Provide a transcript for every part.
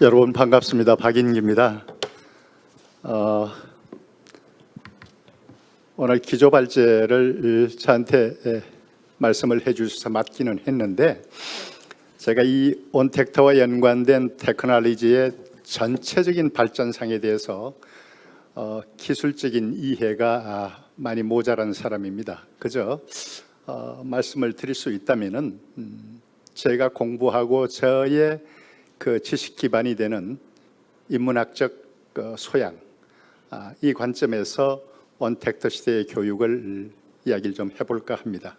여러분 반갑습니다. 박인기입니다. 오늘 기조발제를 저한테 말씀을 해주셔서 맡기는 했는데, 제가 이 온택트와 연관된 테크놀로지의 전체적인 발전상에 대해서 기술적인 이해가 많이 모자란 사람입니다. 그저 말씀을 드릴 수 있다면은 제가 공부하고 저의 그 지식 기반이 되는 인문학적 소양, 이 관점에서 온택트 시대의 교육을 이야기를 좀 해볼까 합니다.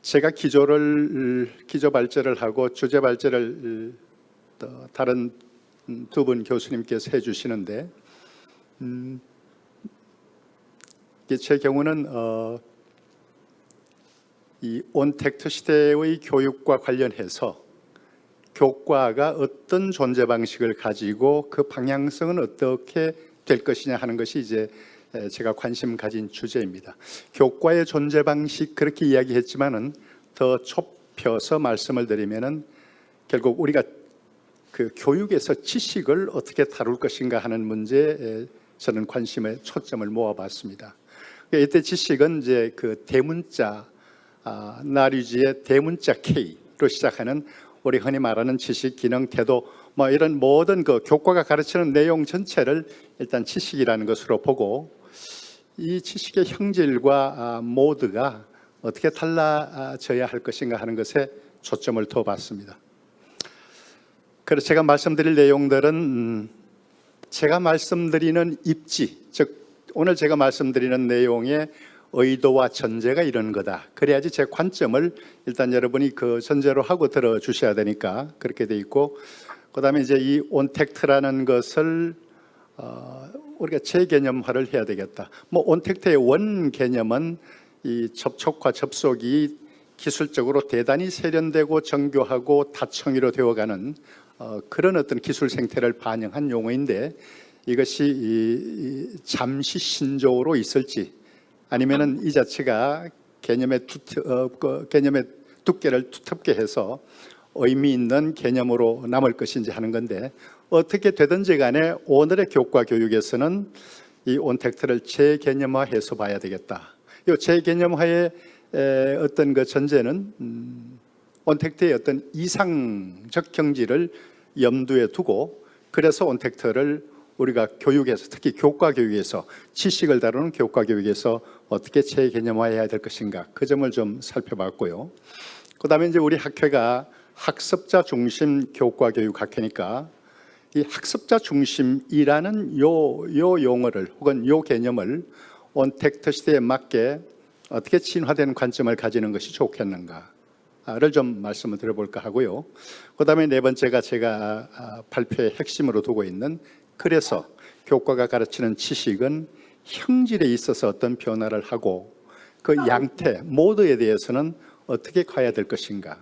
제가 기조 발제를 하고 주제 발제를 다른 두 분 교수님께서 해주시는데, 제 경우는 이 온택트 시대의 교육과 관련해서 교과가 어떤 존재 방식을 가지고 그 방향성은 어떻게 될 것이냐 하는 것이 이제 제가 관심 가진 주제입니다. 교과의 존재 방식 그렇게 이야기했지만은 더 좁혀서 말씀을 드리면은 결국 우리가 그 교육에서 지식을 어떻게 다룰 것인가 하는 문제에 저는 관심의 초점을 모아봤습니다. 이때 지식은 이제 그 대문자 나류지의 대문자 K로 시작하는 우리 흔히 말하는 지식, 기능, 태도, 뭐 이런 모든 그 교과가 가르치는 내용 전체를 일단 지식이라는 것으로 보고, 이 지식의 형질과 모드가 어떻게 달라져야 할 것인가 하는 것에 초점을 둬봤습니다. 그래서 제가 말씀드릴 내용들은 제가 말씀드리는 입지, 즉 오늘 제가 말씀드리는 내용의 의도와 전제가 이런 거다. 그래야지 제 관점을 일단 여러분이 그 전제로 하고 들어주셔야 되니까 그렇게 돼 있고, 그 다음에 이제 이 온택트라는 것을 우리가 재개념화를 해야 되겠다. 뭐 온택트의 원 개념은 이 접촉과 접속이 기술적으로 대단히 세련되고 정교하고 다층위로 되어가는 그런 어떤 기술 생태를 반영한 용어인데, 이것이 잠시 신조어로 있을지 아니면은 이 자체가 개념의 두께를 두텁게 해서 의미 있는 개념으로 남을 것인지 하는 건데, 어떻게 되든지 간에 오늘의 교과 교육에서는 이 온택트를 재개념화해서 봐야 되겠다. 이 재개념화의 어떤 그 전제는 온택트의 어떤 이상적 경지를 염두에 두고, 그래서 온택트를 우리가 교육에서, 특히 교과 교육에서, 지식을 다루는 교과 교육에서 어떻게 재개념화해야 될 것인가, 그 점을 좀 살펴봤고요. 그 다음에 이제 우리 학회가 학습자 중심 교과 교육 학회니까 이 학습자 중심이라는 요 용어를 혹은 요 개념을 온택트 시대에 맞게 어떻게 진화된 관점을 가지는 것이 좋겠는가를 좀 말씀을 드려볼까 하고요. 그 다음에 네 번째가 제가 발표의 핵심으로 두고 있는, 그래서 교과가 가르치는 지식은 형질에 있어서 어떤 변화를 하고 그 양태, 모드에 대해서는 어떻게 가야 될 것인가.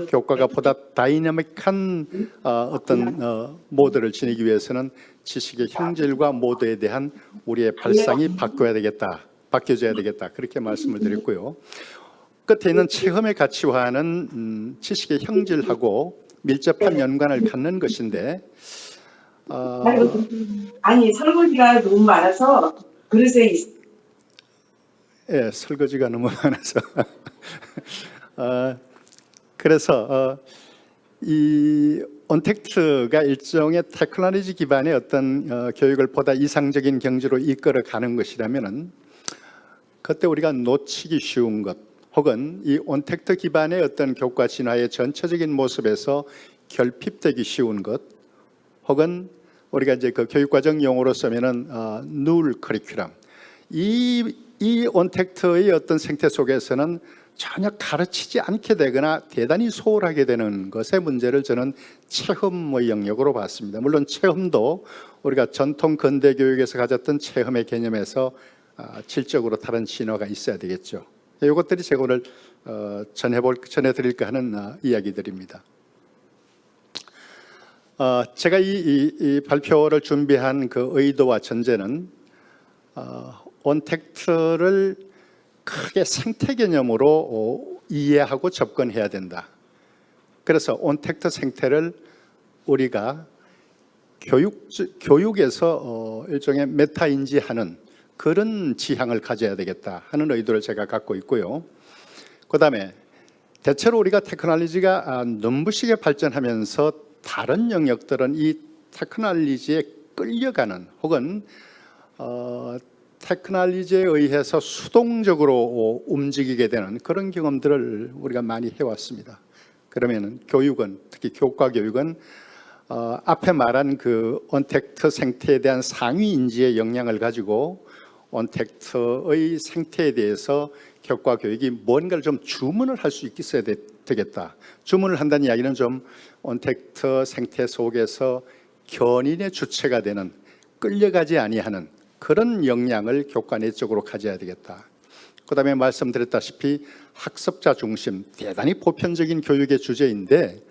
교과가 보다 다이내믹한 어떤 모드를 지니기 위해서는 지식의 형질과 모드에 대한 우리의 발상이 바뀌어져야 되겠다. 그렇게 말씀을 드렸고요. 끝에 있는 체험의 가치화는 지식의 형질하고 밀접한 연관을 갖는 것인데, 아니 설거지가 너무 많아서 그릇에 설거지가 너무 많아서 그래서 이 온택트가 일종의 테크놀로지 기반의 어떤 교육을 보다 이상적인 경지로 이끌어가는 것이라면은, 그때 우리가 놓치기 쉬운 것, 혹은 이 온택트 기반의 어떤 교과 진화의 전체적인 모습에서 결핍되기 쉬운 것, 혹은 우리가 이제 그 교육과정 용어로 쓰면은 누լ 커리큘럼, 이 온택트의 어떤 생태 속에서는 전혀 가르치지 않게 되거나 대단히 소홀하게 되는 것의 문제를 저는 체험의 영역으로 봤습니다. 물론 체험도 우리가 전통 근대 교육에서 가졌던 체험의 개념에서 질적으로 다른 진화가 있어야 되겠죠. 이것들이 제가 오늘 전해드릴까 하는 이야기들입니다. 제가 이 발표를 준비한 그 의도와 전제는 온택트를 크게 생태 개념으로 이해하고 접근해야 된다. 그래서 온택트 생태를 우리가 교육에서 일종의 메타인지하는 그런 지향을 가져야 되겠다 하는 의도를 제가 갖고 있고요. 그다음에 대체로 우리가 테크놀로지가 눈부시게 발전하면서 다른 영역들은 이 테크놀로지에 끌려가는 혹은 테크놀로지에 의해서 수동적으로 움직이게 되는 그런 경험들을 우리가 많이 해왔습니다. 그러면 교육은, 특히 교과 교육은 앞에 말한 그 온택트 생태에 대한 상위 인지의 역량을 가지고 온택트의 생태에 대해서 교과 교육이 뭔가를 좀 주문을 할 수 있어야 되겠다. 주문을 한다는 이야기는 좀 온택트 생태 속에서 견인의 주체가 되는, 끌려가지 아니하는 그런 역량을 교과 내적으로 가져야 되겠다. 그다음에 말씀드렸다시피 학습자 중심, 대단히 보편적인 교육의 주제인데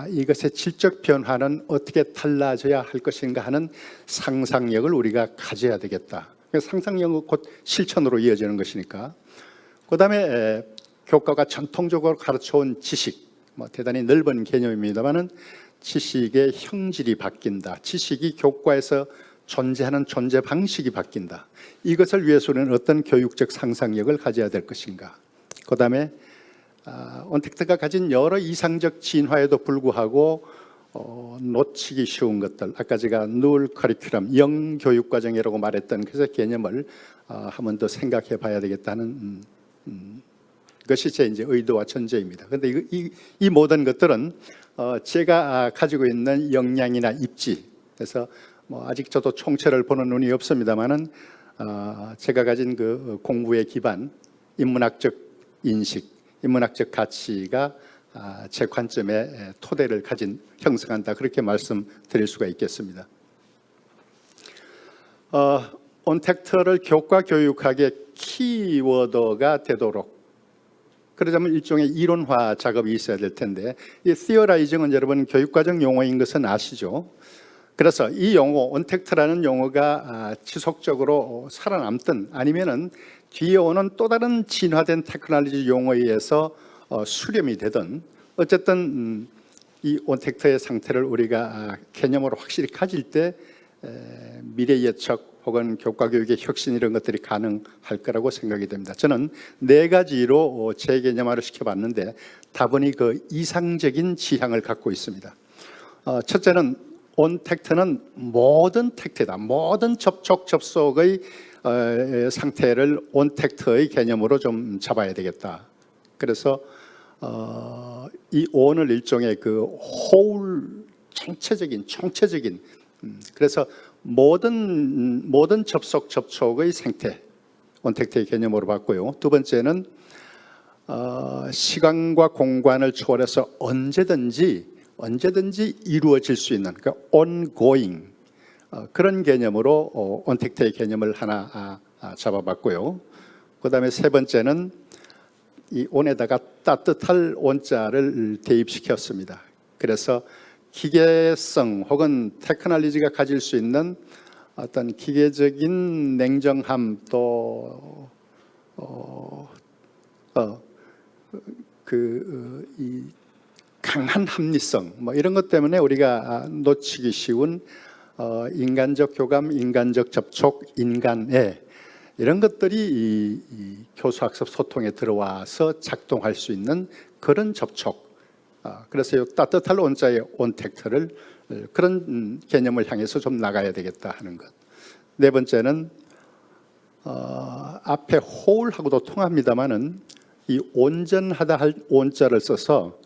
이것의 질적 변화는 어떻게 달라져야 할 것인가 하는 상상력을 우리가 가져야 되겠다. 상상력은 곧 실천으로 이어지는 것이니까. 그다음에 교과가 전통적으로 가르쳐온 지식, 대단히 넓은 개념입니다만은 지식의 형질이 바뀐다. 지식이 교과에서 존재하는 존재 방식이 바뀐다. 이것을 위해서 우리는 어떤 교육적 상상력을 가져야 될 것인가. 그다음에 온택트가 가진 여러 이상적 진화에도 불구하고 놓치기 쉬운 것들, 아까 제가 누울 커리큘럼, 영교육과정이라고 말했던 그 개념을 한 번 더 생각해 봐야 되겠다는 것이 제 이제 의도와 전제입니다. 그런데 이 모든 것들은 제가 가지고 있는 역량이나 입지, 그래서 아직 저도 총체를 보는 눈이 없습니다만은 제가 가진 그 공부의 기반, 인문학적 인식, 인문학적 가치가 제 관점에 토대를 형성한다, 그렇게 말씀드릴 수가 있겠습니다. 온택트를 교과 교육학의 키워드가 되도록, 그러자면 일종의 이론화 작업이 있어야 될 텐데, 이 theorizing은 여러분 교육과정 용어인 것은 아시죠? 그래서 이 용어, 온택트라는 용어가 지속적으로 살아남든 아니면은 뒤에 오는 또 다른 진화된 테크놀로지 용어에 의해서 수렴이 되든, 어쨌든 이 온택트의 상태를 우리가 개념으로 확실히 가질 때 미래 예측 혹은 교과 교육의 혁신, 이런 것들이 가능할 거라고 생각이 됩니다. 저는 4가지로 재개념화를 시켜봤는데 다분히 그 이상적인 지향을 갖고 있습니다. 첫째는 온택트는 모든 택트다. 모든 접촉, 접속의 상태를 온택트의 개념으로 좀 잡아야 되겠다. 그래서 이 온을 일종의 그 whole, 총체적인 그래서 모든 접속, 접촉의 생태, 온택트의 개념으로 봤고요. 두 번째는 시간과 공간을 초월해서 언제든지 이루어질 수 있는, 그러니까 ongoing, 그런 개념으로 온택트의 개념을 하나 잡아봤고요. 그다음에 세 번째는 이 온에다가 따뜻할 온자를 대입시켰습니다. 그래서 기계성 혹은 테크놀로지가 가질 수 있는 어떤 기계적인 냉정함, 또 이 강한 합리성, 이런 것 때문에 우리가 놓치기 쉬운 인간적 교감, 인간적 접촉, 인간애, 이런 것들이 이 교수학습 소통에 들어와서 작동할 수 있는 그런 접촉. 그래서 이 따뜻할 온자의 온택트를 그런 개념을 향해서 좀 나가야 되겠다 하는 것. 네 번째는 앞에 whole하고도 통합니다만은 이 온전하다 할 온자를 써서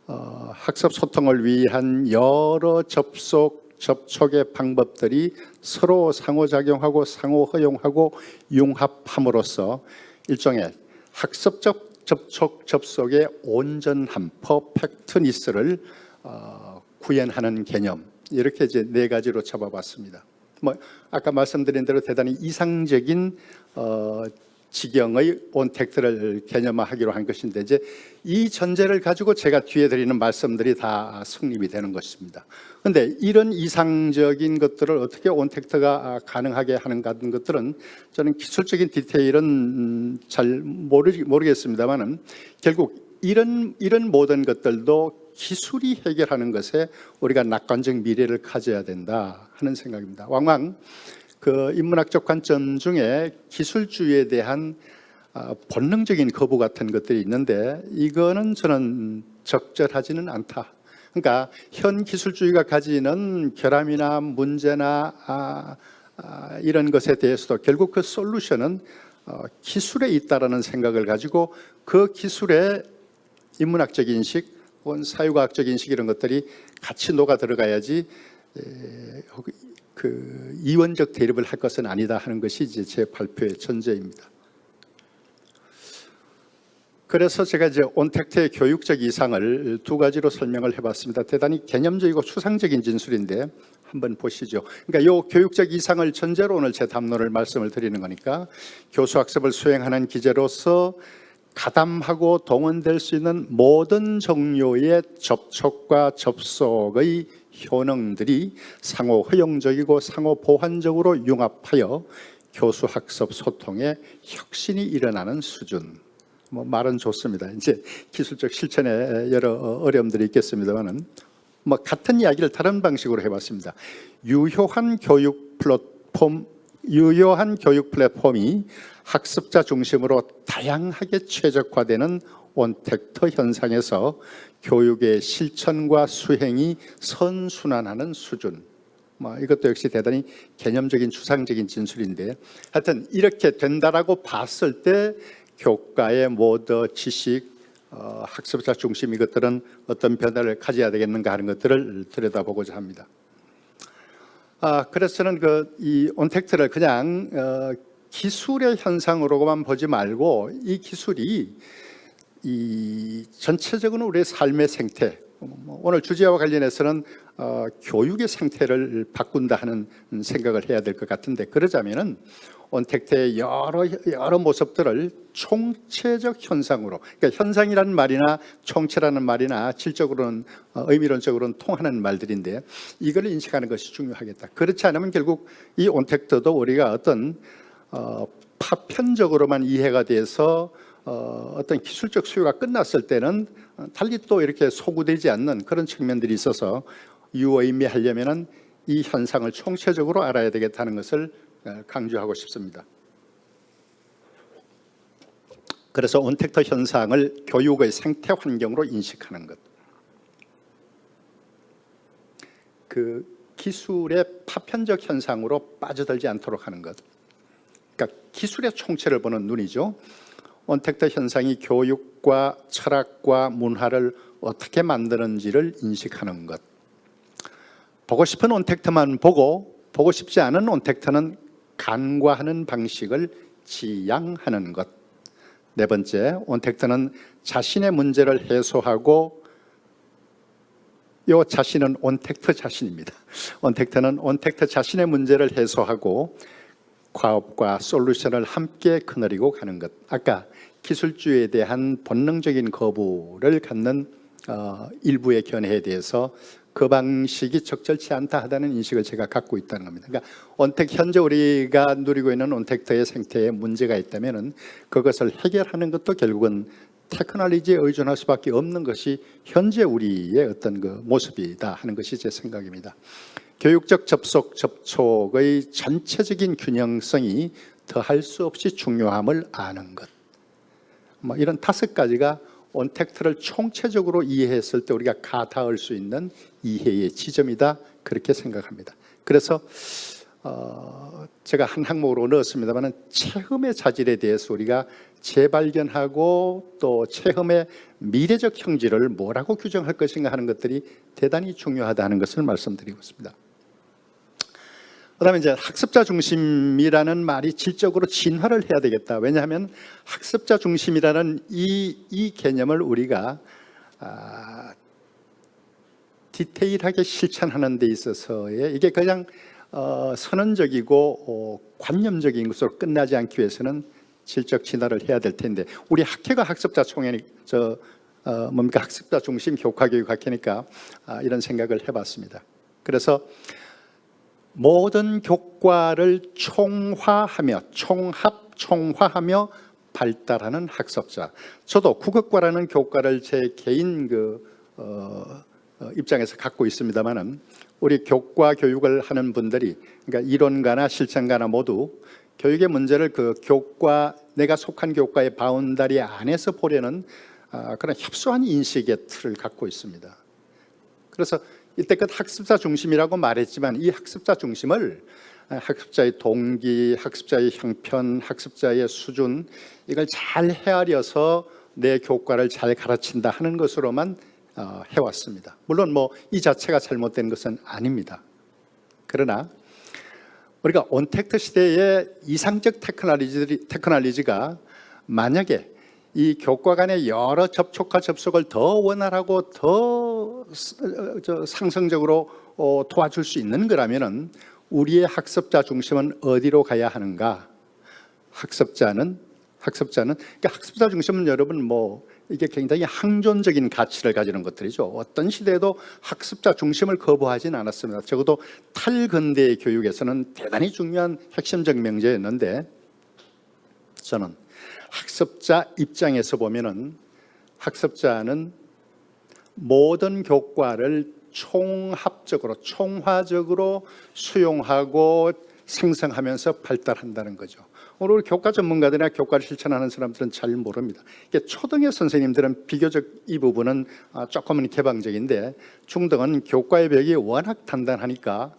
학습 소통을 위한 여러 접촉의 방법들이 서로 상호작용하고 상호 허용하고 융합함으로써 일종의 학습적 접속의 온전함, 퍼펙트니스를 구현하는 개념, 이렇게 이제 4가지로 잡아봤습니다. 아까 말씀드린 대로 대단히 이상적인 지경의 온택트를 개념화하기로 한 것인데, 이제 이 전제를 가지고 제가 뒤에 드리는 말씀들이 다 성립이 되는 것입니다. 그런데 이런 이상적인 것들을 어떻게 온택트가 가능하게 하는가 하는 것들은 저는 기술적인 디테일은 잘 모르겠습니다만은 결국 이런 모든 것들도 기술이 해결하는 것에 우리가 낙관적 미래를 가져야 된다 하는 생각입니다. 왕왕 그 인문학적 관점 중에 기술주의에 대한 본능적인 거부 같은 것들이 있는데 이거는 저는 적절하지는 않다. 그러니까 현 기술주의가 가지는 결함이나 문제나 이런 것에 대해서도 결국 그 솔루션은 기술에 있다라는 생각을 가지고 그 기술에 인문학적 인식 혹은 사회과학적 인식 이런 것들이 같이 녹아 들어가야지 그 이원적 대립을 할 것은 아니다 하는 것이 이제 제 발표의 전제입니다. 그래서 제가 이제 온택트의 교육적 이상을 두 가지로 설명을 해봤습니다. 대단히 개념적이고 추상적인 진술인데 한번 보시죠. 그러니까 이 교육적 이상을 전제로 오늘 제 담론을 말씀을 드리는 거니까 교수학습을 수행하는 기재로서 가담하고 동원될 수 있는 모든 종류의 접촉과 접속의 효능들이 상호 허용적이고 상호 보완적으로 융합하여 교수학습 소통에 혁신이 일어나는 수준. 뭐 말은 좋습니다. 이제 기술적 실천에 여러 어려움들이 있겠습니다만은 뭐 같은 이야기를 다른 방식으로 해봤습니다. 유효한 교육 플랫폼이 학습자 중심으로 다양하게 최적화되는 온택트 현상에서 교육의 실천과 수행이 선순환하는 수준. 뭐 이것도 역시 대단히 개념적인 추상적인 진술인데 하여튼 이렇게 된다라고 봤을 때 교과의 모든 지식, 학습자 중심 이것들은 어떤 변화를 가져야 되겠는가 하는 것들을 들여다보고자 합니다. 그래서 저는 이 온택트를 그냥 기술의 현상으로만 보지 말고 이 기술이 이 전체적으로 우리의 삶의 생태, 오늘 주제와 관련해서는 교육의 생태를 바꾼다 하는 생각을 해야 될 것 같은데 그러자면은 온택트의 여러 모습들을 총체적 현상으로, 그러니까 현상이라는 말이나 총체라는 말이나 질적으로는 의미론적으로는 통하는 말들인데 이걸 인식하는 것이 중요하겠다. 그렇지 않으면 결국 이 온택트도 우리가 어떤 파편적으로만 이해가 돼서 어떤 기술적 수요가 끝났을 때는 달리 또 이렇게 소구되지 않는 그런 측면들이 있어서 유의미하려면은 이 현상을 총체적으로 알아야 되겠다는 것을 강조하고 싶습니다. 그래서 온택트 현상을 교육의 생태 환경으로 인식하는 것. 그 기술의 파편적 현상으로 빠져들지 않도록 하는 것. 그러니까 기술의 총체를 보는 눈이죠. 온택트 현상이 교육과 철학과 문화를 어떻게 만드는지를 인식하는 것. 보고 싶은 온택트만 보고 싶지 않은 온택트는 간과하는 방식을 지양하는 것. 네 번째, 온택트는 자신의 문제를 해소하고 이 자신은 온택트 자신입니다. 온택트는 온택트 자신의 문제를 해소하고 과업과 솔루션을 함께 거느리고 가는 것. 아까 기술주의에 대한 본능적인 거부를 갖는 일부의 견해에 대해서 그 방식이 적절치 않다 하다는 인식을 제가 갖고 있다는 겁니다. 그러니까 현재 우리가 누리고 있는 온택트의 생태에 문제가 있다면은 그것을 해결하는 것도 결국은 테크놀로지에 의존할 수밖에 없는 것이 현재 우리의 어떤 그 모습이다 하는 것이 제 생각입니다. 교육적 접촉의 전체적인 균형성이 더할 수 없이 중요함을 아는 것. 뭐 이런 5가지가 온택트를 총체적으로 이해했을 때 우리가 가닿을 수 있는 이해의 지점이다 그렇게 생각합니다. 그래서 제가 한 항목으로 넣었습니다만 체험의 자질에 대해서 우리가 재발견하고 또 체험의 미래적 형질을 뭐라고 규정할 것인가 하는 것들이 대단히 중요하다는 것을 말씀드리고 있습니다. 그다음에 이제 학습자 중심이라는 말이 질적으로 진화를 해야 되겠다. 왜냐하면 학습자 중심이라는 이 개념을 우리가 디테일하게 실천하는 데 있어서의 이게 그냥 선언적이고 관념적인 것으로 끝나지 않기 위해서는 질적 진화를 해야 될 텐데 우리 학회가 학습자 총회 학습자 중심 교과교육 학회니까 이런 생각을 해봤습니다. 그래서 모든 교과를 총화하며 발달하는 학습자. 저도 국어과라는 교과를 제 개인 입장에서 갖고 있습니다만은 우리 교과 교육을 하는 분들이 그러니까 이론가나 실천가나 모두 교육의 문제를 그 교과 내가 속한 교과의 바운다리 안에서 보려는 그런 협소한 인식의 틀을 갖고 있습니다. 그래서 이때껏 학습자 중심이라고 말했지만 이 학습자 중심을 학습자의 동기, 학습자의 형편, 학습자의 수준 이걸 잘 헤아려서 내 교과를 잘 가르친다 하는 것으로만 해왔습니다. 물론 뭐 이 자체가 잘못된 것은 아닙니다. 그러나 우리가 온택트 시대의 이상적 테크놀로지가 만약에 이 교과 간의 여러 접촉과 접속을 더 원활하고 더 상승적으로 도와줄 수 있는 거라면은 우리의 학습자 중심은 어디로 가야 하는가? 학습자는 그러니까 학습자 중심은 여러분 뭐 이게 굉장히 항존적인 가치를 가지는 것들이죠. 어떤 시대에도 학습자 중심을 거부하지는 않았습니다. 적어도 탈근대의 교육에서는 대단히 중요한 핵심적 명제였는데 저는 학습자 입장에서 보면은 학습자는 모든 교과를 총합적으로 총화적으로 수용하고 생성하면서 발달한다는 거죠. 오늘 우리 교과 전문가들이나 교과를 실천하는 사람들은 잘 모릅니다. 초등의 선생님들은 비교적 이 부분은 조금은 개방적인데 중등은 교과의 벽이 워낙 단단하니까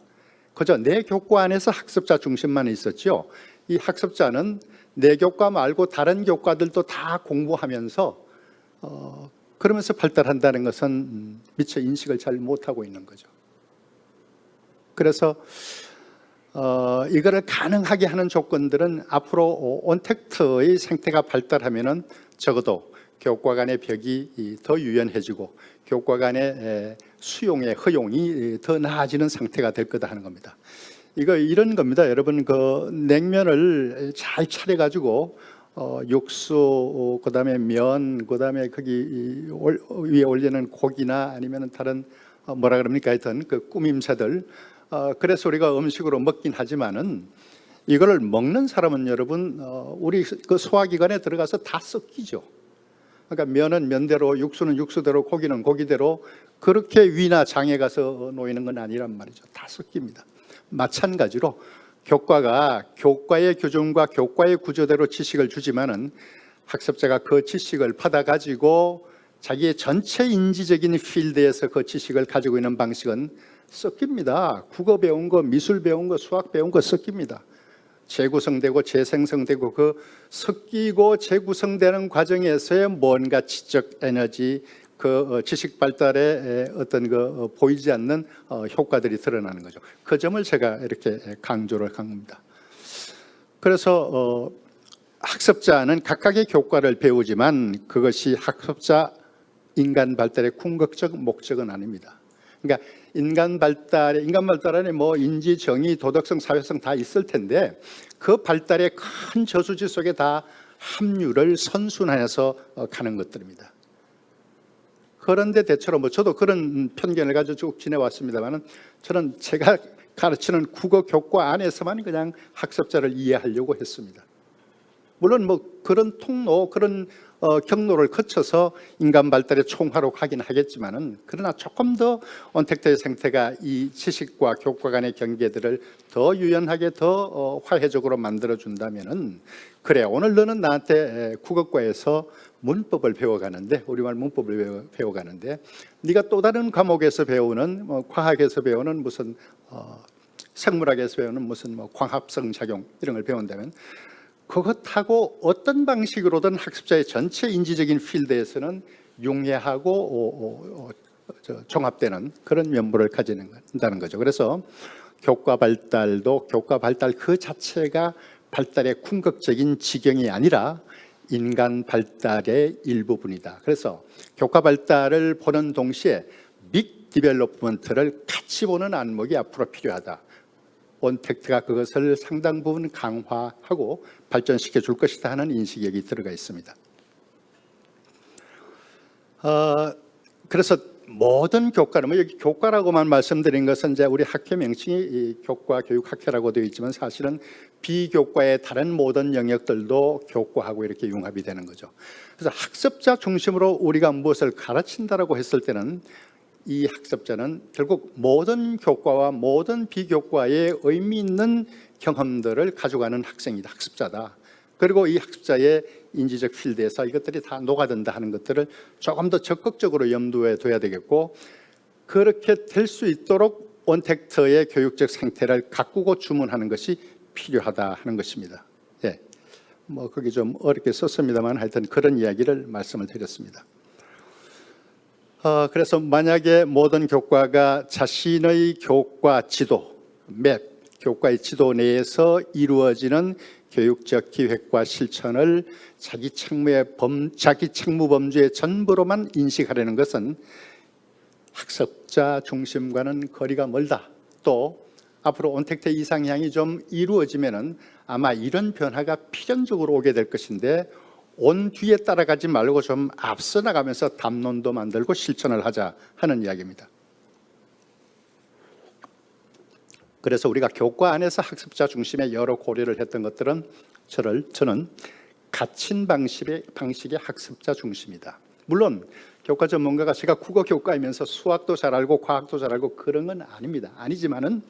그저 내 교과 안에서 학습자 중심만 있었죠. 이 학습자는 내 교과 말고 다른 교과들도 다 공부하면서 그러면서 발달한다는 것은 미처 인식을 잘 못하고 있는 거죠. 그래서 이거를 가능하게 하는 조건들은 앞으로 온택트의 생태가 발달하면은 적어도 교과 간의 벽이 더 유연해지고 교과 간의 수용의 허용이 더 나아지는 상태가 될 거다 하는 겁니다. 이런 겁니다. 여러분 그 냉면을 잘 차려 가지고 육수 그다음에 면 그다음에 거기 위에 올리는 고기나 아니면 다른 뭐라 그럽니까 하여튼 그 꾸밈새들 그래서 우리가 음식으로 먹긴 하지만은 이거를 먹는 사람은 여러분 우리 그 소화기관에 들어가서 다 섞이죠. 그러니까 면은 면대로 육수는 육수대로 고기는 고기대로 그렇게 위나 장에 가서 놓이는 건 아니란 말이죠. 다 섞입니다. 마찬가지로 교과가 교과의 교준과 교과의 구조대로 지식을 주지만은 학습자가 그 지식을 받아가지고 자기의 전체 인지적인 필드에서 그 지식을 가지고 있는 방식은 섞입니다. 국어 배운 거, 미술 배운 거, 수학 배운 거 섞입니다. 재구성되고 재생성되고 그 섞이고 재구성되는 과정에서의 뭔가 지적 에너지 그 지식 발달에 어떤 그 보이지 않는 효과들이 드러나는 거죠. 그 점을 제가 이렇게 강조를 한 겁니다. 그래서 학습자는 각각의 교과를 배우지만 그것이 학습자 인간 발달의 궁극적 목적은 아닙니다. 그러니까 인간 발달에 뭐 인지, 정의, 도덕성, 사회성 다 있을 텐데 그 발달의 큰 저수지 속에 다 합류를 선순환해서 가는 것들입니다. 그런데 대체로 뭐 저도 그런 편견을 가지고 쭉 지내왔습니다만은 저는 제가 가르치는 국어 교과 안에서만 그냥 학습자를 이해하려고 했습니다. 물론 뭐 그런 통로, 그런 경로를 거쳐서 인간 발달의 총화로 가긴 하겠지만은 그러나 조금 더 온택트의 생태가 이 지식과 교과 간의 경계들을 더 유연하게 더 화해적으로 만들어 준다면은 그래 오늘 너는 나한테 국어과에서 문법을 배워가는데 우리말 문법을 배워가는데 네가 또 다른 과목에서 배우는 과학에서 배우는 무슨 생물학에서 배우는 무슨 광합성 작용 이런 걸 배운다면 그것하고 어떤 방식으로든 학습자의 전체 인지적인 필드에서는 융해하고 종합되는 그런 면모를 가진다는 거죠. 그래서 교과 발달도 교과 발달 그 자체가 발달의 궁극적인 지경이 아니라 인간 발달의 일부분이다. 그래서 교과 발달을 보는 동시에 빅 디벨롭먼트를 같이 보는 안목이 앞으로 필요하다. 온택트가 그것을 상당 부분 강화하고 발전시켜 줄 것이다 하는 인식이 여기 들어가 있습니다. 그래서 모든 교과는 뭐 여기 교과라고만 말씀드린 것은 이제 우리 학회 명칭이 이 교과 교육학회라고 되어 있지만 사실은 비교과의 다른 모든 영역들도 교과하고 이렇게 융합이 되는 거죠. 그래서 학습자 중심으로 우리가 무엇을 가르친다라고 했을 때는 이 학습자는 결국 모든 교과와 모든 비교과의 의미 있는 경험들을 가져가는 학생이다, 학습자다. 그리고 이 학습자의 인지적 필드에서 이것들이 다 녹아든다 하는 것들을 조금 더 적극적으로 염두에 둬야 되겠고, 그렇게 될 수 있도록 온택트의 교육적 생태를 가꾸고 주문하는 것이 필요하다 하는 것입니다. 예, 뭐 거기 좀 어렵게 썼습니다만 하여튼 그런 이야기를 말씀을 드렸습니다. 그래서 만약에 모든 교과가 자신의 교과 지도, 맵, 교과의 지도 내에서 이루어지는 교육적 기획과 실천을 자기 책무 범주의 전부로만 인식하려는 것은 학습자 중심과는 거리가 멀다. 또 앞으로 온택트 이상향이 좀 이루어지면은 아마 이런 변화가 필연적으로 오게 될 것인데, 온 뒤에 따라가지 말고 좀 앞서 나가면서 담론도 만들고 실천을 하자 하는 이야기입니다. 그래서 우리가 교과 안에서 학습자 중심의 여러 고려를 했던 것들은 저는 갇힌 방식의 학습자 중심이다. 물론 교과 전문가가 제가 국어 교과이면서 수학도 잘 알고 과학도 잘 알고 그런 건 아닙니다. 아니지만은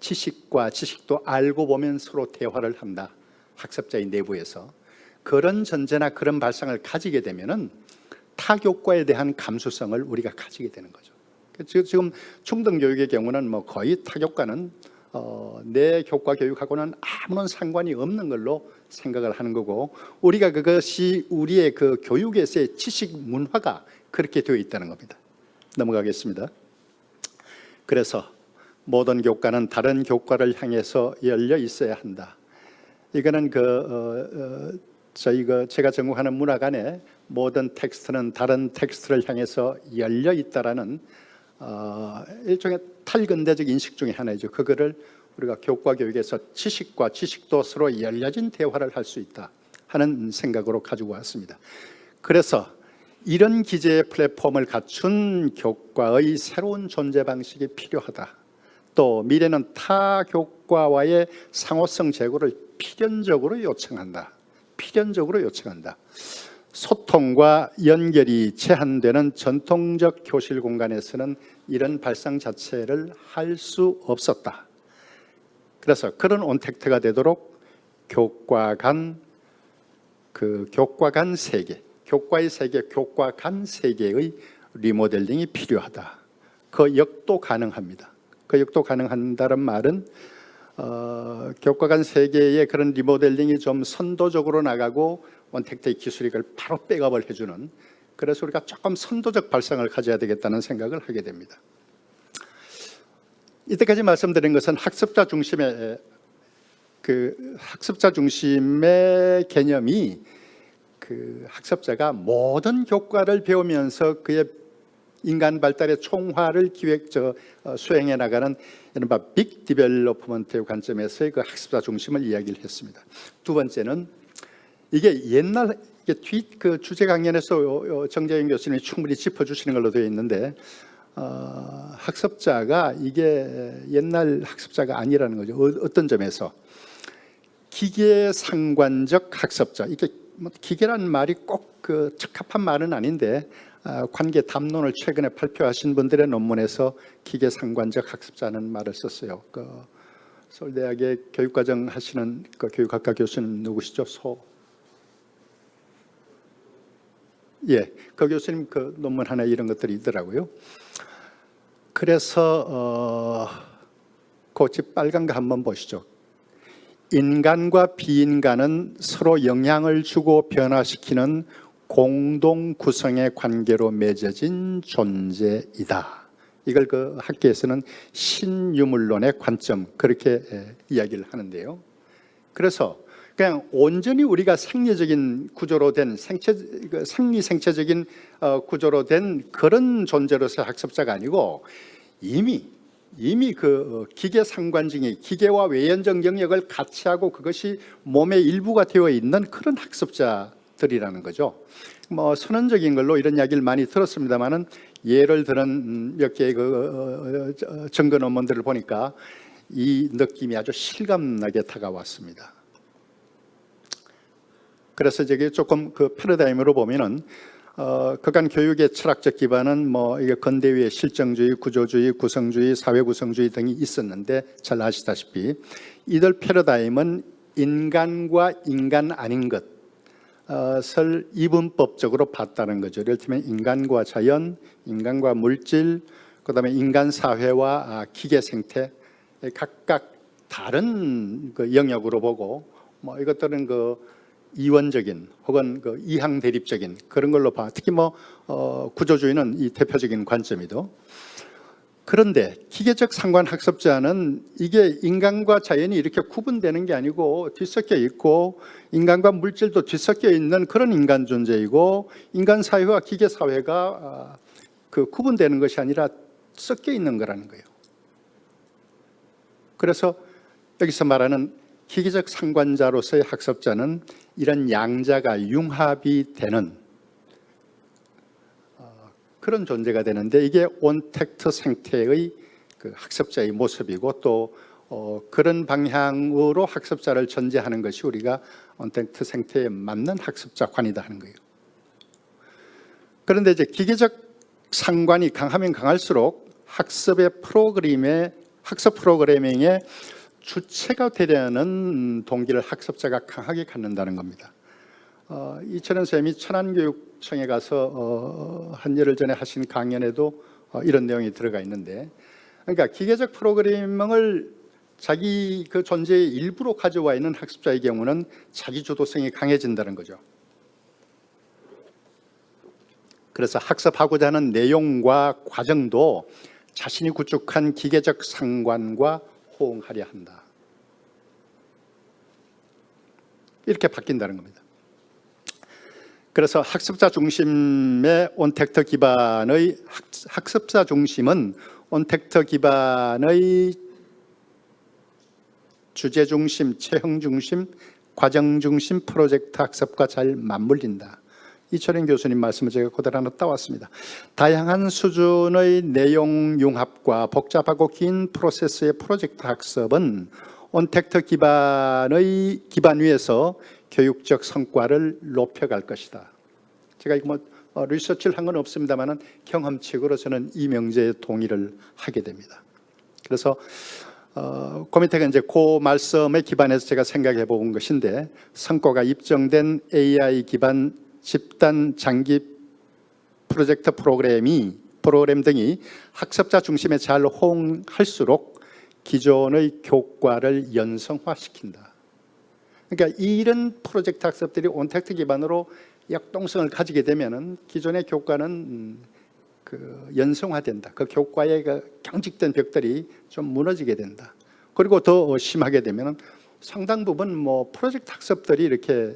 지식과 지식도 알고 보면 서로 대화를 한다. 학습자의 내부에서. 그런 전제나 그런 발상을 가지게 되면은 타교과에 대한 감수성을 우리가 가지게 되는 거죠. 지금 중등교육의 경우는 뭐 거의 타교과는 내 교과 교육하고는 아무런 상관이 없는 걸로 생각을 하는 거고, 우리가 그것이 우리의 그 교육에서의 지식 문화가 그렇게 되어 있다는 겁니다. 넘어가겠습니다. 그래서 모든 교과는 다른 교과를 향해서 열려 있어야 한다. 이거는 제가 전공하는 문학안에 모든 텍스트는 다른 텍스트를 향해서 열려 있다라는 일종의 탈근대적 인식 중에 하나이죠. 그거를 우리가 교과 교육에서 지식과 지식도 서로 열려진 대화를 할 수 있다 하는 생각으로 가지고 왔습니다. 그래서 이런 기제의 플랫폼을 갖춘 교과의 새로운 존재 방식이 필요하다. 또 미래는 타 교과와의 상호성 제고를 필연적으로 요청한다. 소통과 연결이 제한되는 전통적 교실 공간에서는 이런 발상 자체를 할 수 없었다. 그래서 그런 온택트가 되도록 교과 간 세계, 교과의 세계, 교과 간 세계의 리모델링이 필요하다. 그 역도 가능합니다. 그 역도 가능한다는 말은 교과 간 세계의 그런 리모델링이 좀 선도적으로 나가고 온택트의 기술이 그걸 바로 백업을 해주는, 그래서 우리가 조금 선도적 발상을 가져야 되겠다는 생각을 하게 됩니다. 이때까지 말씀드린 것은 학습자 중심의 개념이 학습자가 모든 교과를 배우면서 그의 인간 발달의 총화를 수행해 나가는 이른바 빅 디벨로프먼트의 관점에서의 그 학습자 중심을 이야기를 했습니다. 두 번째는 이게 옛날 그 주제 강연에서 정재윤 교수님이 충분히 짚어주시는 걸로 되어 있는데, 학습자가 이게 옛날 학습자가 아니라는 거죠. 어떤 점에서 기계상관적 학습자, 이게 기계라는 말이 꼭 적합한 말은 아닌데, 관계 담론을 최근에 발표하신 분들의 논문에서 기계상관적 학습자는 말을 썼어요. 서울대학의 교육과정 하시는 교육학과 교수님 누구시죠? 그 교수님 그 논문 하나 이런 것들이 있더라고요. 그래서 그 집 빨간 거 한번 보시죠. 인간과 비인간은 서로 영향을 주고 변화시키는 공동 구성의 관계로 맺어진 존재이다. 이걸 그 학계에서는 신유물론의 관점 그렇게 이야기를 하는데요. 그래서 그냥 온전히 우리가 생리적인 구조로 된 생리생체적인 구조로 된 그런 존재로서 학습자가 아니고 이미 그 기계 상관증이 기계와 외연적 영역을 같이 하고 그것이 몸의 일부가 되어 있는 그런 학습자 것들이라는 거죠. 뭐 선언적인 걸로 이런 이야기를 많이 들었습니다만은 예를 들은 몇 개의 증거 논문들을 보니까 이 느낌이 아주 실감나게 다가왔습니다. 그래서 저게 조금 그 패러다임으로 보면은 그간 교육의 철학적 기반은 뭐 이게 건대위의 실정주의, 구조주의, 구성주의, 사회구성주의 등이 있었는데 잘 아시다시피 이들 패러다임은 인간과 인간 아닌 것을 이분법적으로 봤다는 거죠. 예를 들면 인간과 자연, 인간과 물질, 그다음에 인간 사회와 기계 생태 각각 다른 그 영역으로 보고 뭐 이것들은 그 이원적인 혹은 그 이항 대립적인 그런 걸로 봐. 특히 뭐 구조주의는 이 대표적인 관점이도. 그런데 기계적 상관 학습자는 이게 인간과 자연이 이렇게 구분되는 게 아니고 뒤섞여 있고 인간과 물질도 뒤섞여 있는 그런 인간 존재이고 인간 사회와 기계 사회가 그 구분되는 것이 아니라 섞여 있는 거라는 거예요. 그래서 여기서 말하는 기계적 상관자로서의 학습자는 이런 양자가 융합이 되는 그런 존재가 되는데 이게 온택트 생태의 그 학습자의 모습이고 또 그런 방향으로 학습자를 전제하는 것이 우리가 온택트 생태에 맞는 학습자관이다 하는 거예요. 그런데 이제 기계적 상관이 강하면 강할수록 학습 프로그래밍의 주체가 되려는 동기를 학습자가 강하게 갖는다는 겁니다. 이철현 선생님이 천안교육청에 가서 한 열흘 전에 하신 강연에도 이런 내용이 들어가 있는데, 그러니까 기계적 프로그래밍을 자기 그 존재의 일부로 가져와 있는 학습자의 경우는 자기 주도성이 강해진다는 거죠. 그래서 학습하고자 하는 내용과 과정도 자신이 구축한 기계적 상관과 호응하려 한다. 이렇게 바뀐다는 겁니다. 그래서 학습자 중심의 온택트 기반의 학습자 중심은 온택트 기반의 주제 중심, 체형 중심, 과정 중심 프로젝트 학습과 잘 맞물린다. 이철현 교수님 말씀을 제가 그대로 하나 따왔습니다. 다양한 수준의 내용 융합과 복잡하고 긴 프로세스의 프로젝트 학습은 온택트 기반 위에서 교육적 성과를 높여갈 것이다. 제가 이거 뭐 리서치를 한 건 없습니다만은 경험칙으로 저는 이 명제에 동의를 하게 됩니다. 그래서 그 밑에가 이제 그 말씀에 기반해서 제가 생각해 본 것인데, 성과가 입증된 AI 기반 집단 장기 프로젝트 프로그램 등이 학습자 중심에 잘 호응할수록 기존의 교과를 연성화시킨다. 그러니까 이런 프로젝트 학습들이 온택트 기반으로 역동성을 가지게 되면은 기존의 교과는 그 연성화된다. 그 교과의 그 경직된 벽들이 좀 무너지게 된다. 그리고 더 심하게 되면은 상당 부분 뭐 프로젝트 학습들이 이렇게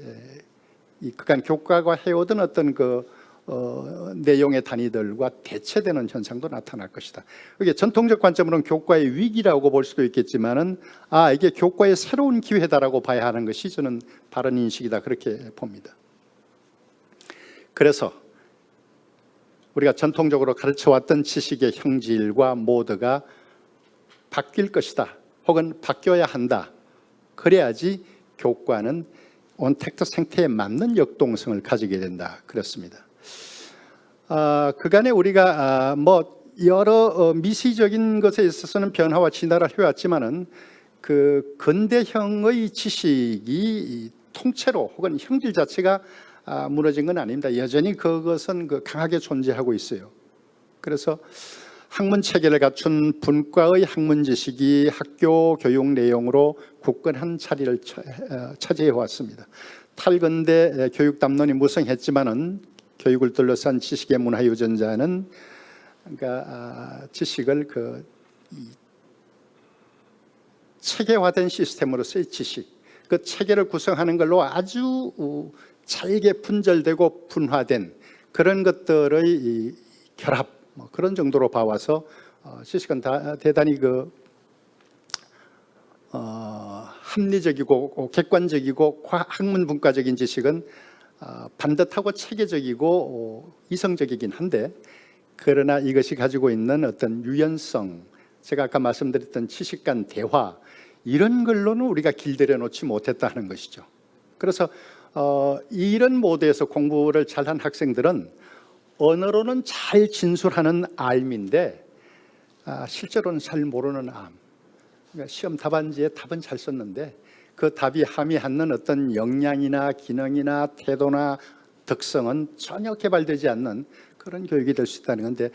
이 그간 교과가 해오던 어떤 그 내용의 단위들과 대체되는 현상도 나타날 것이다. 이게 전통적 관점으로는 교과의 위기라고 볼 수도 있겠지만은 이게 교과의 새로운 기회다라고 봐야 하는 것이 저는 바른 인식이다, 그렇게 봅니다. 그래서 우리가 전통적으로 가르쳐왔던 지식의 형질과 모드가 바뀔 것이다, 혹은 바뀌어야 한다. 그래야지 교과는 온택트 생태에 맞는 역동성을 가지게 된다, 그렇습니다. 그간에 우리가 뭐 여러 미시적인 것에 있어서는 변화와 진화를 해왔지만은 그 근대형의 지식이 통째로 혹은 형질 자체가 무너진 건 아닙니다. 여전히 그것은 강하게 존재하고 있어요. 그래서 학문 체계를 갖춘 분과의 학문 지식이 학교 교육 내용으로 굳건한 자리를 차지해 왔습니다. 탈근대 교육 담론이 무성했지만은 교육을 둘러싼 지식의 문화 유전자는 그러니까 지식을 체계화된 시스템으로서의 지식, 그 체계를 구성하는 걸로 아주 잘게 분절되고 분화된 그런 것들의 결합, 그런 정도로 봐와서 지식은 대단히 합리적이고 객관적이고 학문 분과적인 지식은 반듯하고 체계적이고 이성적이긴 한데, 그러나 이것이 가지고 있는 어떤 유연성, 제가 아까 말씀드렸던 지식 간 대화, 이런 걸로는 우리가 길들여 놓지 못했다는 것이죠. 그래서 이런 모드에서 공부를 잘한 학생들은 언어로는 잘 진술하는 알미인데 실제로는 잘 모르는 암. 그러니까 시험 답안지에 답은 잘 썼는데 그 답이 함의 않는 어떤 역량이나 기능이나 태도나 덕성은 전혀 개발되지 않는 그런 교육이 될 수 있다는 건데,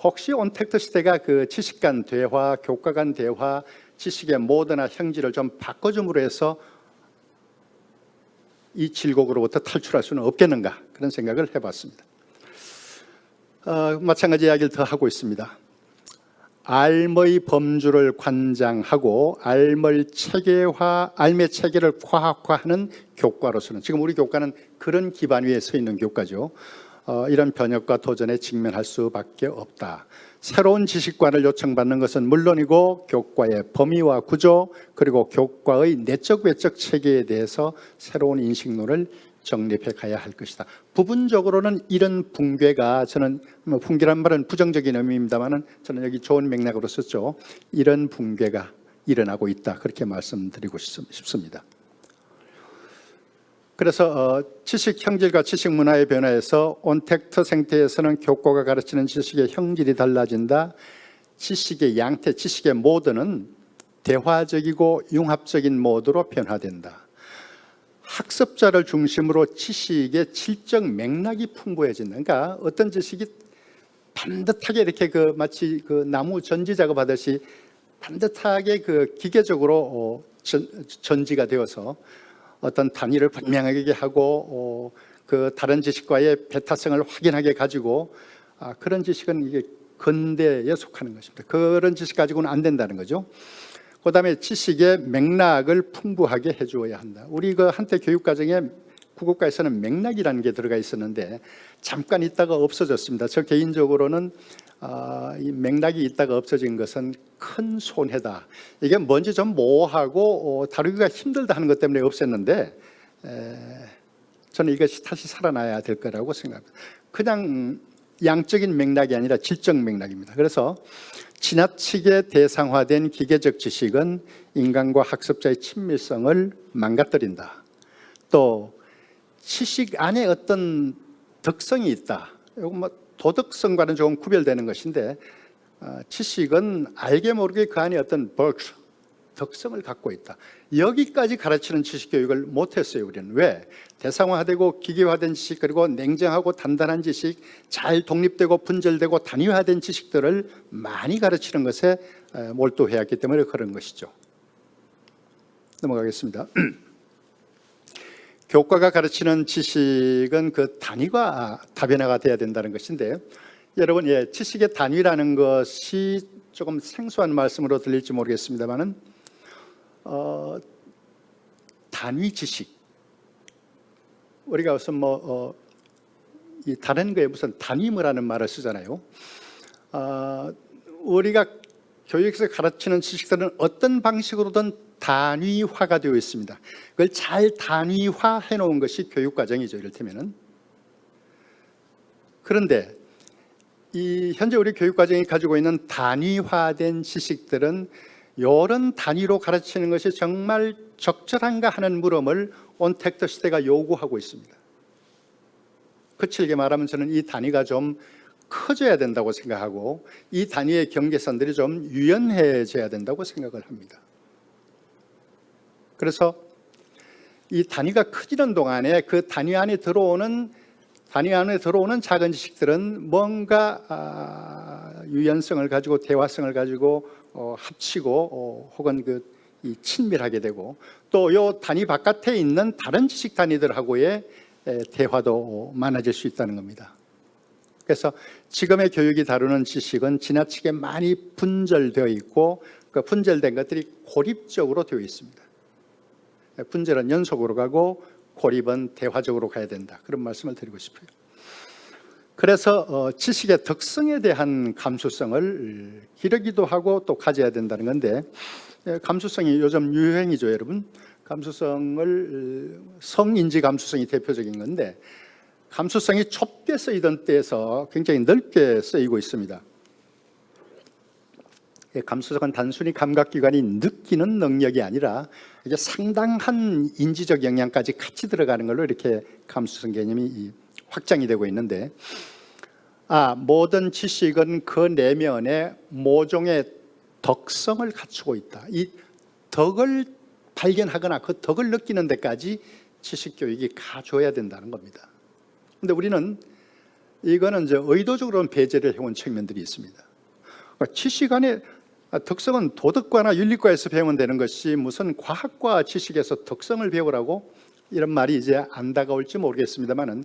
혹시 온택트 시대가 그 지식 간 대화, 교과 간 대화, 지식의 모드나 형질을 좀 바꿔줌으로 해서 이 질곡으로부터 탈출할 수는 없겠는가, 그런 생각을 해봤습니다. 마찬가지 이야기를 더 하고 있습니다. 알의 범주를 관장하고 알의 체계를 과학화하는 교과로서는, 지금 우리 교과는 그런 기반 위에 서 있는 교과죠. 이런 변혁과 도전에 직면할 수밖에 없다. 새로운 지식관을 요청받는 것은 물론이고 교과의 범위와 구조, 그리고 교과의 내적 외적 체계에 대해서 새로운 인식론을 정립해 가야 할 것이다. 부분적으로는 이런 붕괴가, 저는 붕괴란 말은 부정적인 의미입니다만은 저는 여기 좋은 맥락으로 썼죠. 이런 붕괴가 일어나고 있다, 그렇게 말씀드리고 싶습니다. 그래서 지식 형질과 지식 문화의 변화에서 온택트 생태에서는 교과가 가르치는 지식의 형질이 달라진다. 지식의 양태, 지식의 모드는 대화적이고 융합적인 모드로 변화된다. 학습자를 중심으로 지식의 질적 맥락이 풍부해진다. 그러니까 어떤 지식이 반듯하게 이렇게 마치 나무 전지 작업하듯이 반듯하게 기계적으로 전지가 되어서 어떤 단위를 분명하게 하고 그 다른 지식과의 배타성을 확인하게 가지고, 그런 지식은 이게 근대에 속하는 것입니다. 그런 지식 가지고는 안 된다는 거죠. 그다음에 지식의 맥락을 풍부하게 해주어야 한다. 우리 한때 교육과정에 국어과에서는 맥락이라는 게 들어가 있었는데 잠깐 있다가 없어졌습니다. 저 개인적으로는 이 맥락이 있다가 없어진 것은 큰 손해다. 이게 뭔지 좀 모호하고 다루기가 힘들다 하는 것 때문에 없앴는데, 저는 이것이 다시 살아나야 될 거라고 생각합니다. 그냥 양적인 맥락이 아니라 질적 맥락입니다. 그래서 지나치게 대상화된 기계적 지식은 인간과 학습자의 친밀성을 망가뜨린다. 또 지식 안에 어떤 덕성이 있다. 이거 도덕성과는 조금 구별되는 것인데, 지식은 알게 모르게 그 안에 어떤 덕성을 갖고 있다. 여기까지 가르치는 지식 교육을 못했어요, 우리는. 왜? 대상화되고 기계화된 지식, 그리고 냉정하고 단단한 지식, 잘 독립되고 분절되고 단위화된 지식들을 많이 가르치는 것에 몰두해왔기 때문에 그런 것이죠. 넘어가겠습니다. 교과가 가르치는 지식은 그 단위가 다변화가 돼야 된다는 것인데, 여러분, 지식의 단위라는 것이 조금 생소한 말씀으로 들릴지 모르겠습니다만은 단위 지식, 우리가 우선 이 다른 거에 무슨 단위무라는 말을 쓰잖아요. 우리가 교육에서 가르치는 지식들은 어떤 방식으로든 단위화가 되어 있습니다. 그걸 잘 단위화해 놓은 것이 교육과정이죠, 이를테면은. 그런데 이 현재 우리 교육과정이 가지고 있는 단위화된 지식들은 이런 단위로 가르치는 것이 정말 적절한가 하는 물음을 온택트 시대가 요구하고 있습니다. 거칠게 말하면 저는 이 단위가 좀 커져야 된다고 생각하고, 이 단위의 경계선들이 좀 유연해져야 된다고 생각을 합니다. 그래서 이 단위가 커지는 동안에 그 단위 안에 들어오는 작은 지식들은 뭔가 유연성을 가지고 대화성을 가지고 합치고 혹은 이 친밀하게 되고, 또 이 단위 바깥에 있는 다른 지식 단위들하고의 대화도 많아질 수 있다는 겁니다. 그래서 지금의 교육이 다루는 지식은 지나치게 많이 분절되어 있고, 그 분절된 것들이 고립적으로 되어 있습니다. 분절은 연속으로 가고 고립은 대화적으로 가야 된다, 그런 말씀을 드리고 싶어요. 그래서 지식의 덕성에 대한 감수성을 기르기도 하고 또 가져야 된다는 건데, 감수성이 요즘 유행이죠, 여러분. 감수성을 성인지 감수성이 대표적인 건데 감수성이 좁게 쓰이던 때에서 굉장히 넓게 쓰이고 있습니다. 감수성은 단순히 감각기관이 느끼는 능력이 아니라 이게 상당한 인지적 영향까지 같이 들어가는 걸로 이렇게 감수성 개념이 확장이 되고 있는데, 모든 지식은 그 내면에 모종의 덕성을 갖추고 있다. 이 덕을 발견하거나 그 덕을 느끼는 데까지 지식 교육이 가줘야 된다는 겁니다. 근데 우리는 이거는 이제 의도적으로 배제를 해온 측면들이 있습니다. 지식 안에 덕성은 도덕과나 윤리과에서 배우면 되는 것이 무슨 과학과 지식에서 덕성을 배우라고 이런 말이 이제 안 다가올지 모르겠습니다만은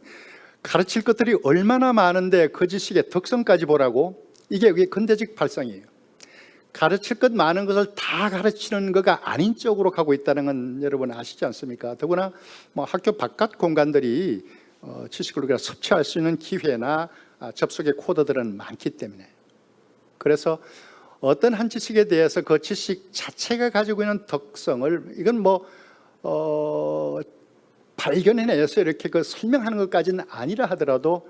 가르칠 것들이 얼마나 많은데 그 지식의 덕성까지 보라고, 이게 근대적 발상이에요. 가르칠 것 많은 것을 다 가르치는 거가 아닌 쪽으로 가고 있다는 건 여러분 아시지 않습니까? 더구나 학교 바깥 공간들이 지식을 우리가 섭취할 수 있는 기회나 접속의 코드들은 많기 때문에, 그래서 어떤 한 지식에 대해서 그 지식 자체가 가지고 있는 덕성을 이건 발견해내서 이렇게 설명하는 것까지는 아니라 하더라도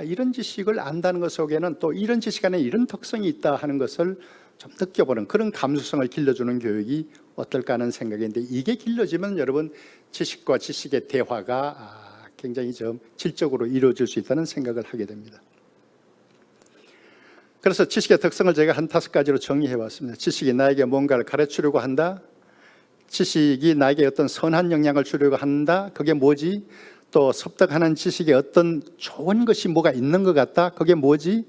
이런 지식을 안다는 것 속에는 또 이런 지식 안에 이런 덕성이 있다 하는 것을 좀 느껴보는 그런 감수성을 길러주는 교육이 어떨까 하는 생각인데, 이게 길러지면 여러분 지식과 지식의 대화가 굉장히 좀 질적으로 이루어질 수 있다는 생각을 하게 됩니다. 그래서 지식의 특성을 제가 한 5가지로 정리해 봤습니다. 지식이 나에게 뭔가를 가르치려고 한다. 지식이 나에게 어떤 선한 영향을 주려고 한다. 그게 뭐지? 또 습득하는 지식에 어떤 좋은 것이 뭐가 있는 것 같다. 그게 뭐지?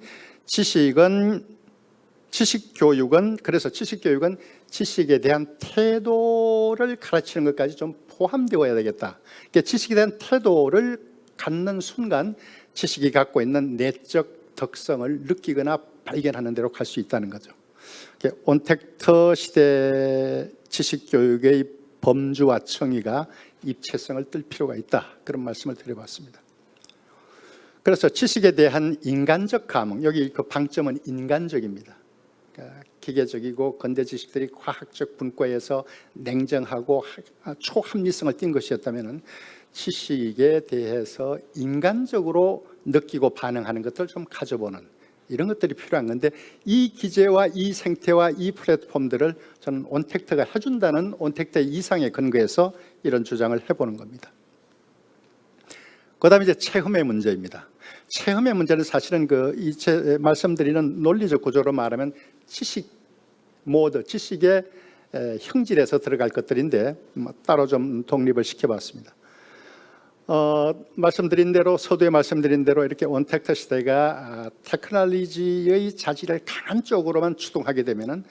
그래서 지식교육은 지식에 대한 태도를 가르치는 것까지 좀 포함되어야 되겠다. 그러니까 지식에 대한 태도를 갖는 순간 지식이 갖고 있는 내적 덕성을 느끼거나 발견하는 대로 갈 수 있다는 거죠. 온택트 시대 지식교육의 범주와 청위가 입체성을 뜰 필요가 있다, 그런 말씀을 드려봤습니다. 그래서 지식에 대한 인간적 감흥, 여기 그 방점은 인간적입니다. 그러니까 기계적이고 근대 지식들이 과학적 분과에서 냉정하고 초합리성을 띈 것이었다면 지식에 대해서 인간적으로 느끼고 반응하는 것들을 좀 가져보는 이런 것들이 필요한 건데, 이 기제와 이 생태와 이 플랫폼들을 저는 온택트가 해준다는 온택트 이상의 근거에서 이런 주장을 해보는 겁니다. 그 다음에 이제 체험의 문제입니다. 체험의 문제는 사실은 말씀드리는 논리적 구조로 말하면 지식 모드, 지식의 형질에서 들어갈 것들인데 따로 좀 독립을 시켜봤습니다. 말씀드린 대로, 서두에 말씀드린 대로 이렇게 온택트 시대가 테크놀로지의 자질을 강한 쪽으로만 추동하게 되면은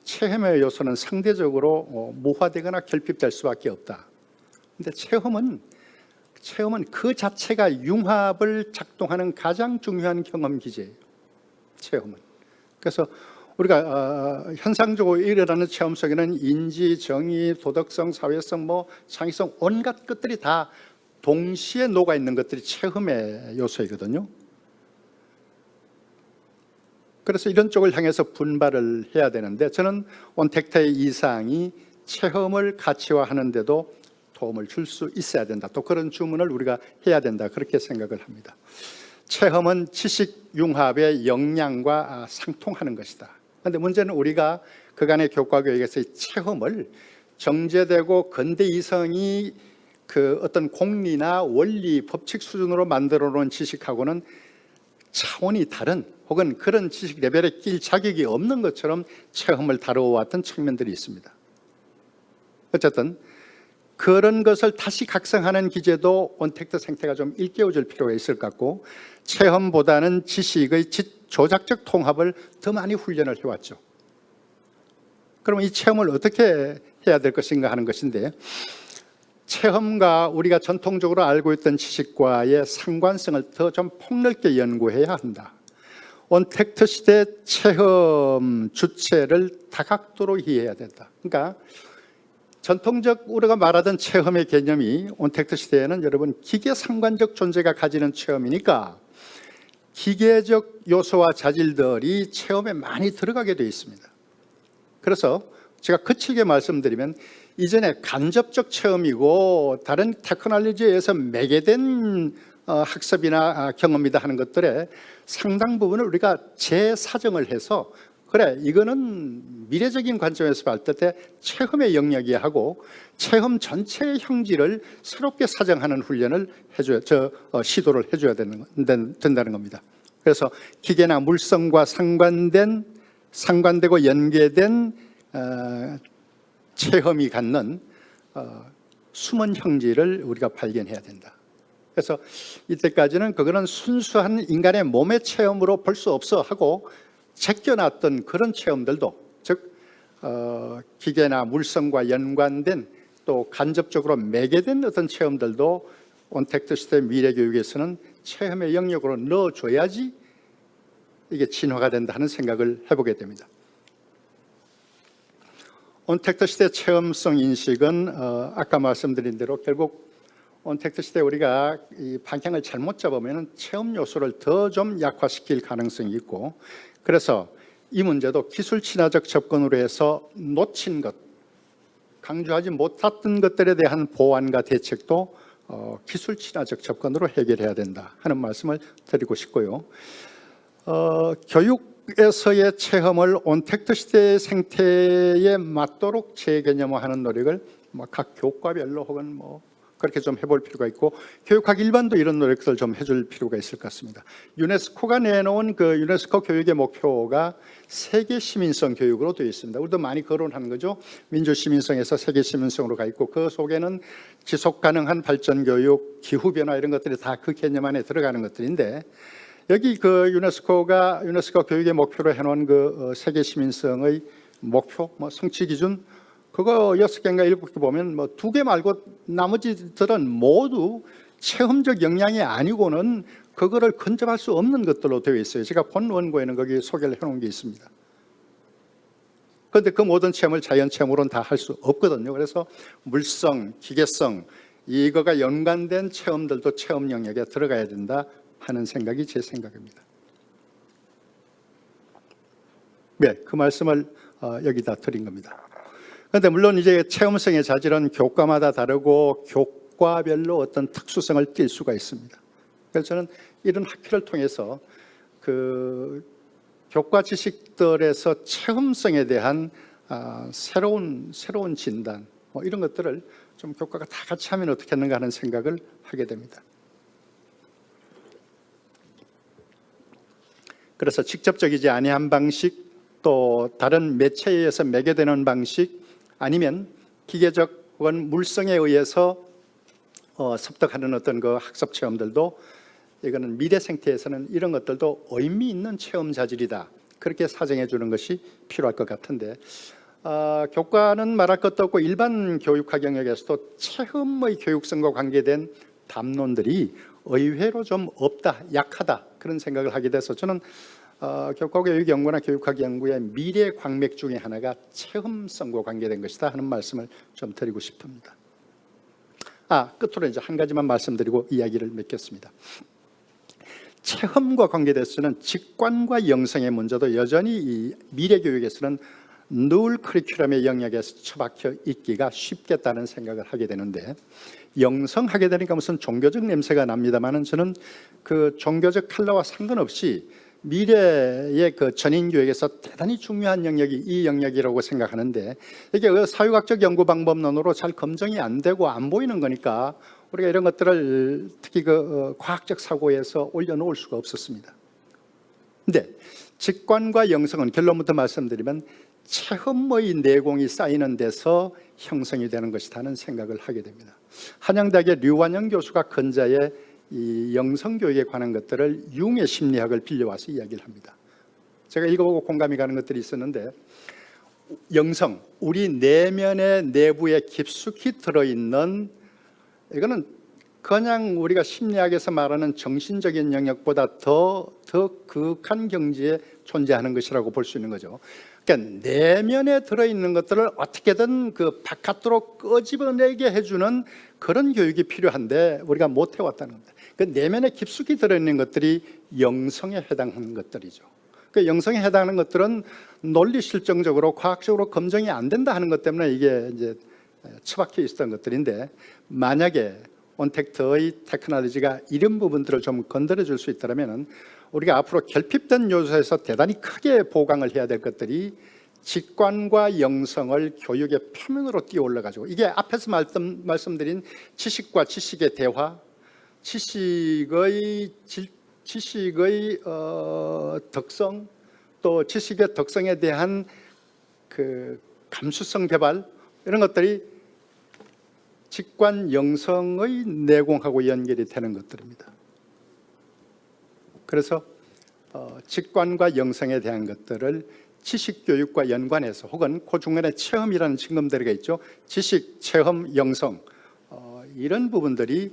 체험의 요소는 상대적으로 무화되거나 결핍될 수밖에 없다. 근데 체험은 그 자체가 융합을 작동하는 가장 중요한 경험 기제예요. 체험은. 그래서 우리가 현상적으로 일어나는 체험 속에는 인지, 정의, 도덕성, 사회성, 창의성 온갖 것들이 다 동시에 녹아 있는 것들이 체험의 요소이거든요. 그래서 이런 쪽을 향해서 분발을 해야 되는데, 저는 온택트의 이상이 체험을 가치화하는데도 도움을 줄 수 있어야 된다. 또 그런 주문을 우리가 해야 된다. 그렇게 생각을 합니다. 체험은 지식 융합의 역량과 상통하는 것이다. 그런데 문제는 우리가 그간의 교과 교육에서의 체험을 정제되고 근대 이성이 그 어떤 공리나 원리, 법칙 수준으로 만들어 놓은 지식하고는 차원이 다른, 혹은 그런 지식 레벨에 낄 자격이 없는 것처럼 체험을 다루어왔던 측면들이 있습니다. 어쨌든 그런 것을 다시 각성하는 기제도 온택트 생태가 좀 일깨워줄 필요가 있을 것 같고, 체험보다는 지식의 조작적 통합을 더 많이 훈련을 해왔죠. 그러면 이 체험을 어떻게 해야 될 것인가 하는 것인데, 체험과 우리가 전통적으로 알고 있던 지식과의 상관성을 더 좀 폭넓게 연구해야 한다. 온택트 시대 체험 주체를 다각도로 이해해야 된다. 그러니까 전통적 우리가 말하던 체험의 개념이 온택트 시대에는 여러분 기계 상관적 존재가 가지는 체험이니까 기계적 요소와 자질들이 체험에 많이 들어가게 되어 있습니다. 그래서 제가 거칠게 말씀드리면 이전에 간접적 체험이고 다른 테크놀로지에 의해서 매개된 학습이나 경험이다 하는 것들에 상당 부분을 우리가 재사정을 해서 그래 이거는 미래적인 관점에서 봤을 때 체험의 영역이 하고 체험 전체의 형질을 새롭게 사정하는 훈련을 시도를 해줘야 된다는 겁니다. 그래서 기계나 물성과 상관되고 연계된 체험이 갖는 숨은 형질을 우리가 발견해야 된다. 그래서 이때까지는 그거는 순수한 인간의 몸의 체험으로 볼 수 없어 하고 제껴놨던 그런 체험들도, 즉 기계나 물성과 연관된 또 간접적으로 매개된 어떤 체험들도 온택트 시대 미래 교육에서는 체험의 영역으로 넣어줘야지 이게 진화가 된다 하는 생각을 해보게 됩니다. 온택트 시대 체험성 인식은 아까 말씀드린 대로 결국 온택트 시대 우리가 이 방향을 잘못 잡으면 체험 요소를 더 좀 약화시킬 가능성이 있고, 그래서 이 문제도 기술 친화적 접근으로 해서 놓친 것, 강조하지 못했던 것들에 대한 보완과 대책도 기술 친화적 접근으로 해결해야 된다 하는 말씀을 드리고 싶고요. 교육에서의 체험을 온택트 시대의 생태에 맞도록 재개념화하는 노력을 각 교과별로 혹은 그렇게 좀 해볼 필요가 있고, 교육학 일반도 이런 노력들을 좀 해줄 필요가 있을 것 같습니다. 유네스코가 내놓은 그 유네스코 교육의 목표가 세계 시민성 교육으로 되어 있습니다. 우리도 많이 거론하는 거죠. 민주 시민성에서 세계 시민성으로 가 있고, 그 속에는 지속 가능한 발전 교육, 기후 변화 이런 것들이 다 그 개념 안에 들어가는 것들인데, 여기 그 유네스코 교육의 목표로 해놓은 그 세계 시민성의 목표, 성취 기준, 그거 6개인가 7개 보면 2개 말고 나머지들은 모두 체험적 역량이 아니고는 그거를 근접할 수 없는 것들로 되어 있어요. 제가 본 원고에는 거기 소개를 해놓은 게 있습니다. 그런데 그 모든 체험을 자연 체험으로는 다 할 수 없거든요. 그래서 물성, 기계성 이거가 연관된 체험들도 체험 영역에 들어가야 된다 하는 생각이 제 생각입니다. 네, 그 말씀을 여기다 드린 겁니다. 그런데 물론 이제 체험성의 자질은 교과마다 다르고 교과별로 어떤 특수성을 띌 수가 있습니다. 그래서 저는 이런 학회를 통해서 그 교과 지식들에서 체험성에 대한 새로운 진단 이런 것들을 좀 교과가 다 같이 하면 어떻겠는가 하는 생각을 하게 됩니다. 그래서 직접적이지 아니한 방식, 또 다른 매체에 의해서 매개되는 방식, 아니면 기계적 혹은 물성에 의해서 습득하는 어떤 그 학습 체험들도 이거는 미래 생태에서는 이런 것들도 의미 있는 체험 자질이다, 그렇게 사정해 주는 것이 필요할 것 같은데, 교과는 말할 것도 없고 일반 교육학 영역에서도 체험의 교육성과 관계된 담론들이 의외로 좀 없다, 약하다 그런 생각을 하게 돼서 저는 교과교육연구나 교육학 연구의 미래 광맥 중에 하나가 체험성과 관계된 것이다 하는 말씀을 좀 드리고 싶습니다. 끝으로 이제 한 가지만 말씀드리고 이야기를 맺겠습니다. 체험과 관계돼서는 직관과 영성의 문제도 여전히 이 미래 교육에서는 늘 커리큘럼의 영역에서 처박혀 있기가 쉽겠다는 생각을 하게 되는데, 영성하게 되니까 무슨 종교적 냄새가 납니다만은 저는 그 종교적 컬러와 상관없이 미래의 그 전인 교육에서 대단히 중요한 영역이 이 영역이라고 생각하는데, 이게 사회학적 연구 방법론으로 잘 검증이 안 되고 안 보이는 거니까 우리가 이런 것들을 특히 그 과학적 사고에서 올려놓을 수가 없었습니다. 근데 직관과 영성은 결론부터 말씀드리면 체험의 내공이 쌓이는 데서 형성이 되는 것이라는 생각을 하게 됩니다. 한양대학의 류완영 교수가 근자에 이 영성교육에 관한 것들을 융의 심리학을 빌려와서 이야기를 합니다. 제가 읽어보고 공감이 가는 것들이 있었는데, 영성, 우리 내면의 내부에 깊숙이 들어있는, 이거는 그냥 우리가 심리학에서 말하는 정신적인 영역보다 더 극한 경지에 존재하는 것이라고 볼 수 있는 거죠. 그러니까 내면에 들어있는 것들을 어떻게든 그 바깥으로 끄집어내게 해주는 그런 교육이 필요한데 우리가 못 해왔다는 겁니다. 그 내면에 깊숙이 들어있는 것들이 영성에 해당하는 것들이죠. 그 영성에 해당하는 것들은 논리 실정적으로 과학적으로 검증이 안 된다 하는 것 때문에 이게 이제 처박혀 있었던 것들인데 만약에 온택트의 테크놀로지가 이런 부분들을 좀 건드려 줄 수 있다면 우리가 앞으로 결핍된 요소에서 대단히 크게 보강을 해야 될 것들이 직관과 영성을 교육의 표면으로 띄어 올려가지고 이게 앞에서 말씀드린 지식과 지식의 대화, 지식의 덕성, 또 지식의 덕성에 대한 그 감수성 개발 이런 것들이 직관 영성의 내공하고 연결이 되는 것들입니다. 그래서 직관과 영성에 대한 것들을 지식 교육과 연관해서 혹은 그 중간에 체험이라는 징검다리가 있죠. 지식, 체험, 영성 이런 부분들이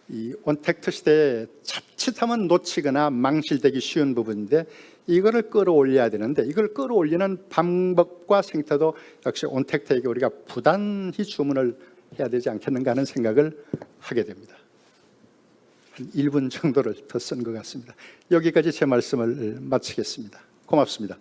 이 온택트 시대에 자칫하면 놓치거나 망실되기 쉬운 부분인데 이거를 끌어올려야 되는데 이걸 끌어올리는 방법과 생태도 역시 온택트에게 우리가 부단히 주문을 해야 되지 않겠는가 하는 생각을 하게 됩니다. 한 1분 정도를 더 쓴 것 같습니다. 여기까지 제 말씀을 마치겠습니다. 고맙습니다.